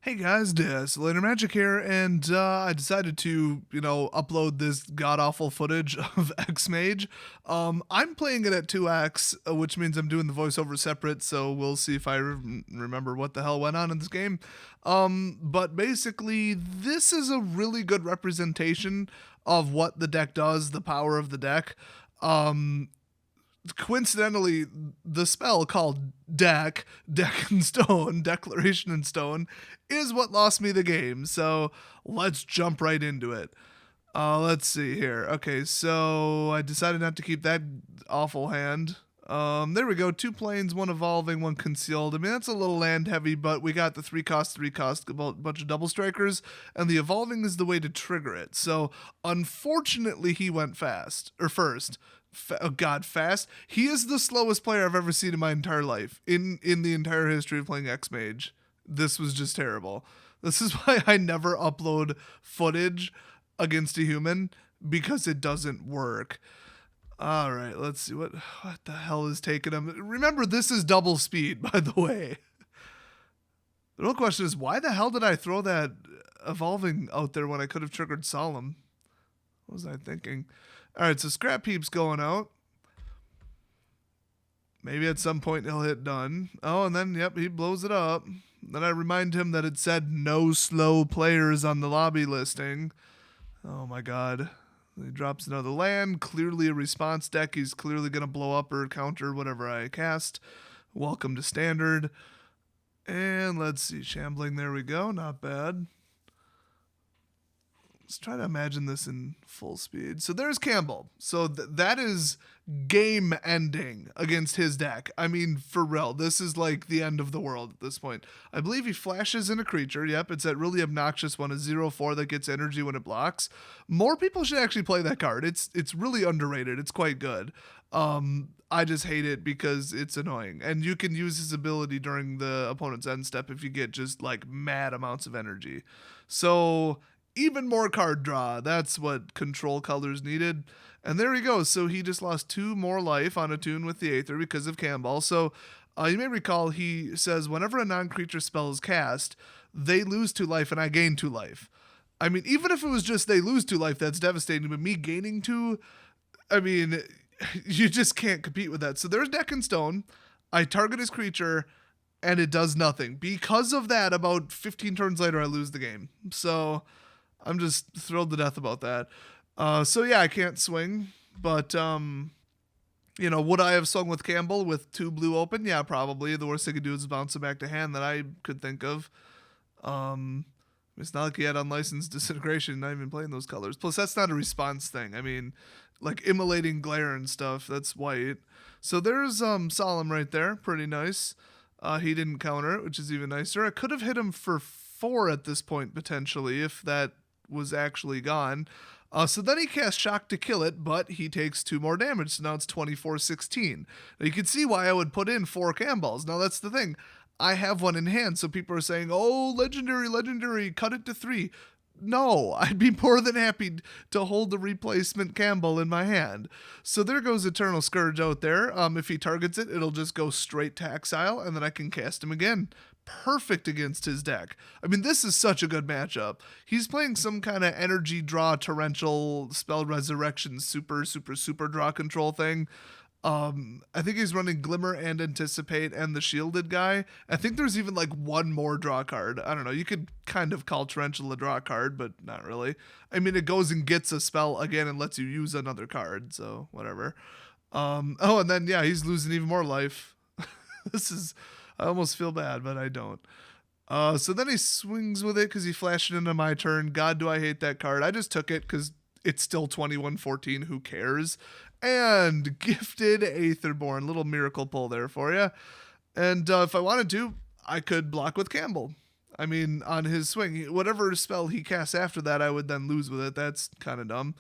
Hey guys, Later Magic here, and I decided to, upload this god awful footage of Xmage. I'm playing it at 2x, which means I'm doing the voiceover separate, so we'll see if I remember what the hell went on in this game. But basically, this is a really good representation of what the deck does, the power of the deck. Coincidentally, the spell called Deck in Stone, Declaration in Stone, is what lost me the game. So let's jump right into it. Let's see here. Okay, so I decided not to keep that awful hand. There we go. 2 planes, 1 evolving, 1 concealed. I mean, that's a little land heavy, but we got the 3 cost, a bunch of double strikers, and the evolving is the way to trigger it. So unfortunately, he went first. Oh God, fast. He is the slowest player I've ever seen in my entire life. In the entire history of playing Xmage, this was just terrible. This is why I never upload footage against a human, because it doesn't work. All right, let's see what the hell is taking him. Remember, this is double speed, by the way. The real question is, why the hell did I throw that evolving out there when I could have triggered Solemn? What was I thinking? All right, so Scrap Heap's going out. Maybe at some point he'll hit done. Oh, and then, yep, he blows it up. Then I remind him that it said no slow players on the lobby listing. Oh my God. He drops another land. Clearly a response deck. He's clearly going to blow up or counter whatever I cast. Welcome to Standard. And let's see. Shambling, there we go. Not bad. Let's try to imagine this in full speed. So there's Campbell. So that is game ending against his deck. I mean, for real, this is like the end of the world at this point. I believe he flashes in a creature. Yep, it's that really obnoxious one, a 0/4 that gets energy when it blocks. More people should actually play that card. It's really underrated. It's quite good. I just hate it because it's annoying. And you can use his ability during the opponent's end step if you get just like mad amounts of energy. So even more card draw. That's what control colors needed. And there he goes. So he just lost 2 more life on a tune with the Aether because of Campbell. So you may recall he says whenever a non-creature spell is cast, they lose 2 life and I gain 2 life. I mean, even if it was just they lose 2 life, that's devastating. But me gaining 2, I mean, you just can't compete with that. So there's Deck in Stone. I target his creature and it does nothing. Because of that, about 15 turns later, I lose the game. So I'm just thrilled to death about that. So yeah, I can't swing, but would I have swung with Campbell with 2 blue open? Yeah, probably. The worst I could do is bounce it back to hand that I could think of. It's not like he had unlicensed disintegration, not even playing those colors. Plus, that's not a response thing. I mean, like immolating glare and stuff, that's white. So there's Solemn right there, pretty nice. He didn't counter it, which is even nicer. I could have hit him for 4 at this point, potentially, if that was actually gone. So then he casts Shock to kill it, but he takes 2 more damage, so now it's 24-16. Now you can see why I would put in 4 Campbells. Now that's the thing. I have one in hand, so people are saying, oh, legendary, cut it to 3. No, I'd be more than happy to hold the replacement Campbell in my hand. So there goes Eternal Scourge out there. If he targets it, it'll just go straight to exile, and then I can cast him again. Perfect against his deck. I mean, this is such a good matchup. He's playing some kind of energy draw, torrential, spell resurrection, super draw control thing. I think he's running Glimmer and Anticipate and the Shielded guy. I think there's even like 1 more draw card. I don't know. You could kind of call Torrential a draw card, but not really. I mean, it goes and gets a spell again and lets you use another card, so whatever. And then, yeah, he's losing even more life. I almost feel bad, but I don't. So then he swings with it because he flashed it into my turn. God, do I hate that card. I just took it because it's still 21-14. Who cares? And gifted Aetherborn. Little miracle pull there for you. And if I wanted to, I could block with Campbell. I mean, on his swing, whatever spell he casts after that, I would then lose with it. That's kind of dumb.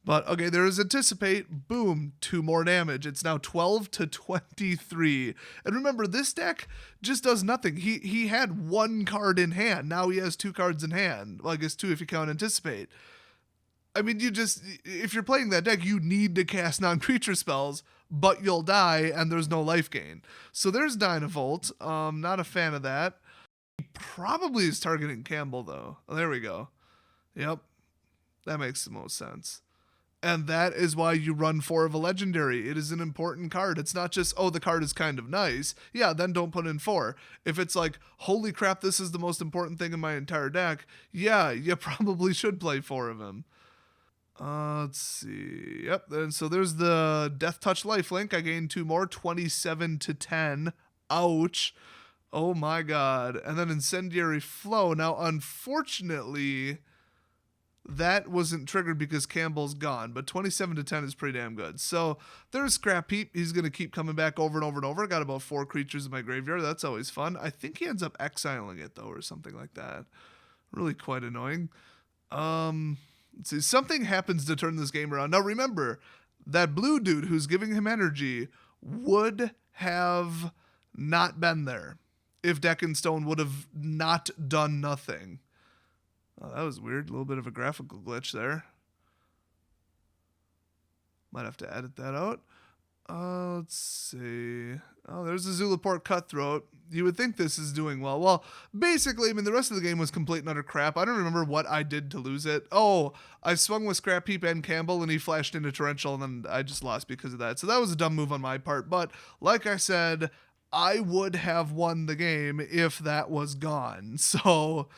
But okay, there is Anticipate. Boom, 2 more damage. It's now 12-23. And remember, this deck just does nothing. He had 1 card in hand. Now he has 2 cards in hand. Well, I guess 2 if you count Anticipate. I mean, if you're playing that deck, you need to cast non-creature spells, but you'll die and there's no life gain. So there's Dynavolt. Not a fan of that. Probably is targeting Campbell, though. Oh, there we go. Yep. That makes the most sense. And that is why you run 4 of a legendary. It is an important card. It's not just, oh, the card is kind of nice. Yeah, then don't put in 4. If it's like, holy crap, this is the most important thing in my entire deck, yeah, you probably should play 4 of him. Let's see. Yep. And so there's the Death Touch lifelink. I gained 2 more, 27 to 10. Ouch. Oh my god. And then Incendiary Flow. Now, unfortunately, that wasn't triggered because Campbell's gone, but 27 to 10 is pretty damn good. So there's Scrap Heap. He's going to keep coming back over and over and over. Got about 4 creatures in my graveyard. That's always fun. I think he ends up exiling it, though, or something like that. Really quite annoying. Let's see. Something happens to turn this game around. Now, remember, that blue dude who's giving him energy would have not been there if Deck and Stone would have not done nothing. Oh, that was weird. A little bit of a graphical glitch there. Might have to edit that out. Let's see. Oh, there's a Zulaport Cutthroat. You would think this is doing well. Well, basically, I mean, the rest of the game was complete and utter crap. I don't remember what I did to lose it. Oh, I swung with Scrap Heap and Campbell, and he flashed into Torrential, and then I just lost because of that. So that was a dumb move on my part. But like I said, I would have won the game if that was gone. So,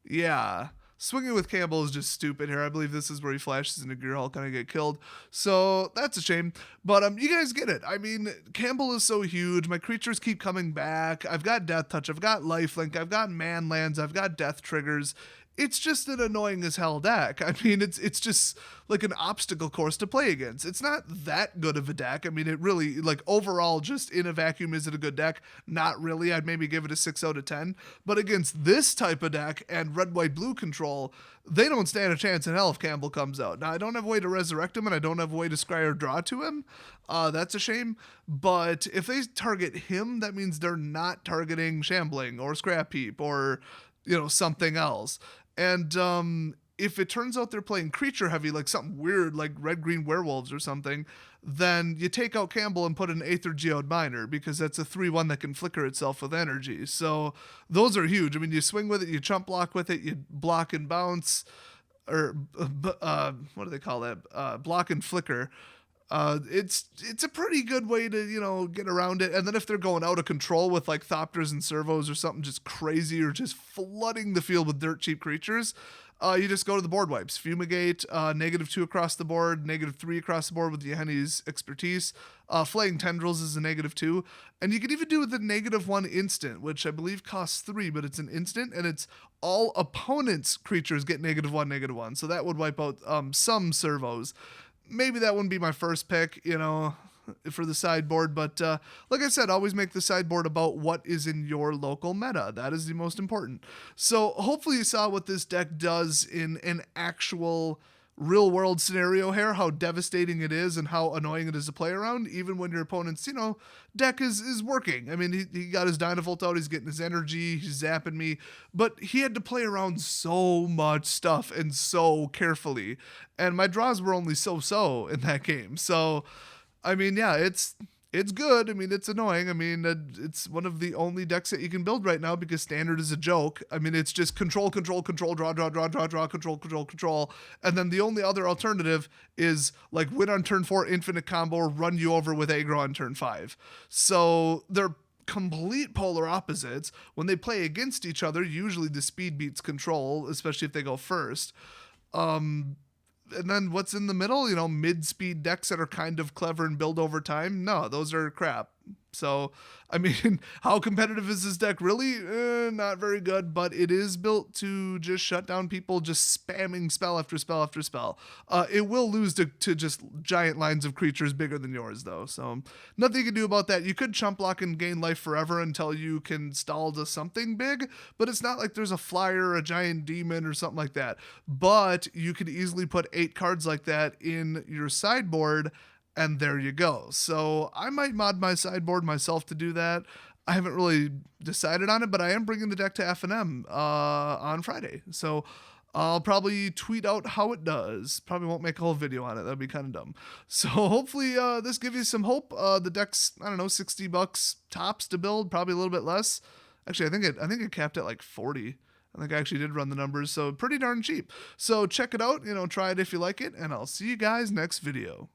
yeah. Swinging with Campbell is just stupid here. I believe this is where he flashes into Gear Hulk and I get killed. So that's a shame. But you guys get it. I mean, Campbell is so huge. My creatures keep coming back. I've got Death Touch. I've got Lifelink. I've got Man Lands. I've got Death Triggers. It's just an annoying as hell deck. I mean, it's just like an obstacle course to play against. It's not that good of a deck. I mean, it really, like, overall, just in a vacuum, is it a good deck? Not really. I'd maybe give it a 6 out of 10. But against this type of deck and red, white, blue control, they don't stand a chance in hell if Campbell comes out. Now, I don't have a way to resurrect him, and I don't have a way to scry or draw to him. That's a shame. But if they target him, that means they're not targeting Shambling or Scrap Heap or, something else. And if it turns out they're playing creature heavy, like something weird like red-green werewolves or something, then you take out Campbell and put an Aether Geode Miner, because that's a 3/1 that can flicker itself with energy. So those are huge. I mean, you swing with it, you chump block with it, you block and bounce, or what do they call that? Block and flicker. It's a pretty good way to, get around it. And then if they're going out of control with like Thopters and Servos or something just crazy, or just flooding the field with dirt cheap creatures, you just go to the board wipes. Fumigate, -2 across the board, -3 across the board with Yahenni's expertise. Flaying Tendrils is a -2. And you can even do with the -1 instant, which I believe costs 3, but it's an instant, and it's all opponents' creatures get -1, -1. So that would wipe out some servos. Maybe that wouldn't be my first pick, for the sideboard. But like I said, always make the sideboard about what is in your local meta. That is the most important. So hopefully you saw what this deck does in an actual real world scenario here, how devastating it is and how annoying it is to play around, even when your opponent's, deck is working. I mean, he got his Dynavolt out, he's getting his energy, he's zapping me, but he had to play around so much stuff and so carefully. And my draws were only so in that game. So, I mean, yeah, it's good. I mean, it's annoying. I mean, it's one of the only decks that you can build right now because standard is a joke. I mean, it's just control, draw, control. And then the only other alternative is like win on turn 4, infinite combo, or run you over with aggro on turn 5. So they're complete polar opposites. When they play against each other, usually the speed beats control, especially if they go first. And then what's in the middle? Mid-speed decks that are kind of clever and build over time? No, those are crap. So, I mean, how competitive is this deck? Really? Not very good, but it is built to just shut down people just spamming spell after spell after spell. It will lose to just giant lines of creatures bigger than yours, though. So, nothing you can do about that. You could chump block and gain life forever until you can stall to something big, but it's not like there's a flyer, a giant demon, or something like that. But you could easily put 8 cards like that in your sideboard, and there you go. So I might mod my sideboard myself to do that. I haven't really decided on it, but I am bringing the deck to F&M on Friday. So I'll probably tweet out how it does. Probably won't make a whole video on it. That'd be kind of dumb. So hopefully this gives you some hope. The deck's, I don't know, $60 tops to build, probably a little bit less. Actually, I think it capped at like 40. I think I actually did run the numbers, so pretty darn cheap. So check it out, try it if you like it, and I'll see you guys next video.